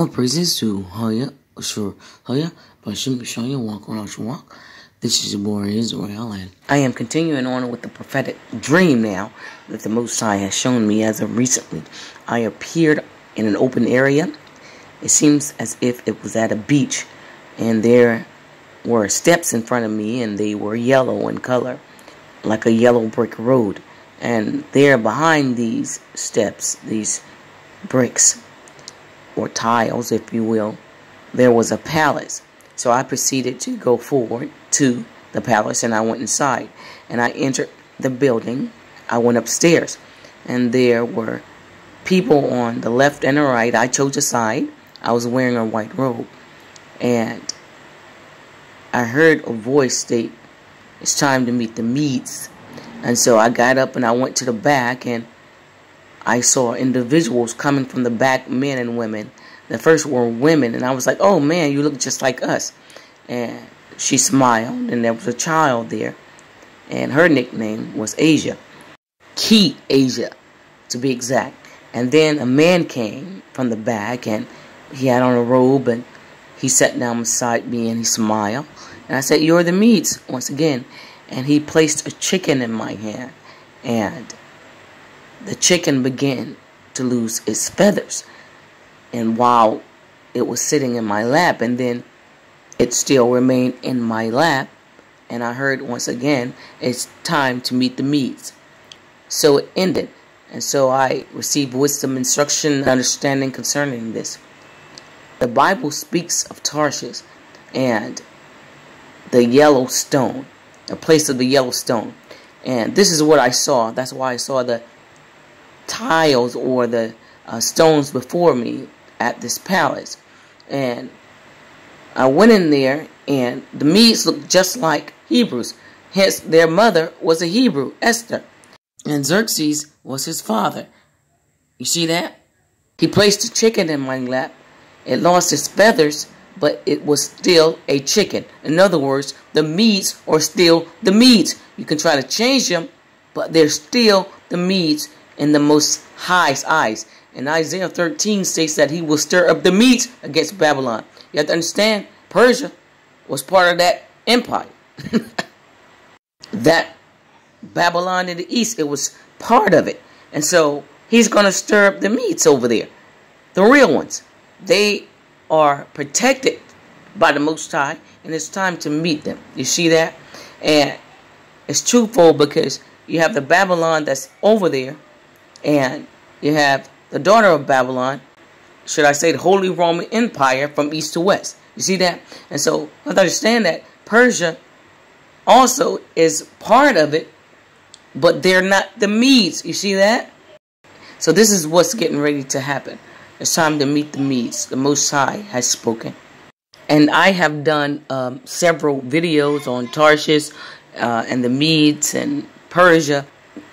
All praises to Haya, sure, Haya, Bashim Shaya, walk around walk. This is your boy Israel, and I am continuing on with the prophetic dream now that the Most High has shown me as of recently. I appeared in an open area. It seems as if it was at a beach, and there were steps in front of me, and they were yellow in color, like a yellow brick road. And there behind these steps, these bricks, or tiles, if you will, there was a palace. So I proceeded to go forward to the palace, and I went inside. And I entered the building. I went upstairs, and there were people on the left and the right. I chose a side. I was wearing a white robe. And I heard a voice state, "It's time to meet the Medes." And so I got up and I went to the back, and I saw individuals coming from the back, men and women. The first were women, and I was like, "Oh man, you look just like us." And she smiled, and there was a child there, and her nickname was Asia. Key Asia, to be exact. And then a man came from the back, and he had on a robe, and he sat down beside me, and he smiled. And I said, "You're the Medes," once again. And he placed a chicken in my hand, and the chicken began to lose its feathers. And while it was sitting in my lap, and then it still remained in my lap, and I heard once again, "It's time to meet the Medes." So it ended. And so I received wisdom, instruction, and understanding concerning this. The Bible speaks of Tarshish and the yellow stone, a place of the yellow stone. And this is what I saw. That's why I saw the tiles or the stones before me at this palace. And I went in there, and the Medes looked just like Hebrews. Hence, their mother was a Hebrew, Esther. And Xerxes was his father. You see that? He placed a chicken in my lap. It lost its feathers, but it was still a chicken. In other words, the Medes are still the Medes. You can try to change them, but they're still the Medes in the Most High's eyes. And Isaiah 13 states that he will stir up the Medes against Babylon. You have to understand, Persia was part of that empire. That Babylon in the east, it was part of it. And so he's going to stir up the Medes over there. The real ones. They are protected by the Most High, and it's time to meet them. You see that? And it's twofold, because you have the Babylon that's over there, and you have the daughter of Babylon, should I say the Holy Roman Empire, from east to west. You see that? And so you have to understand that Persia also is part of it, but they're not the Medes. You see that? So this is what's getting ready to happen. It's time to meet the Medes. The Most High has spoken. And I have done several videos on Tarshish and the Medes and Persia.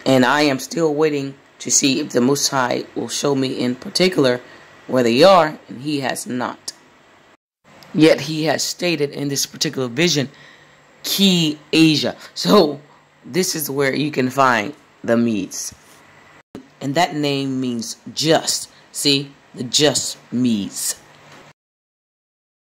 And I am still waiting to see if the Most High will show me in particular where they are. And he has not. Yet he has stated in this particular vision, Key Asia. So this is where you can find the Medes. And that name means just. See? The just Medes.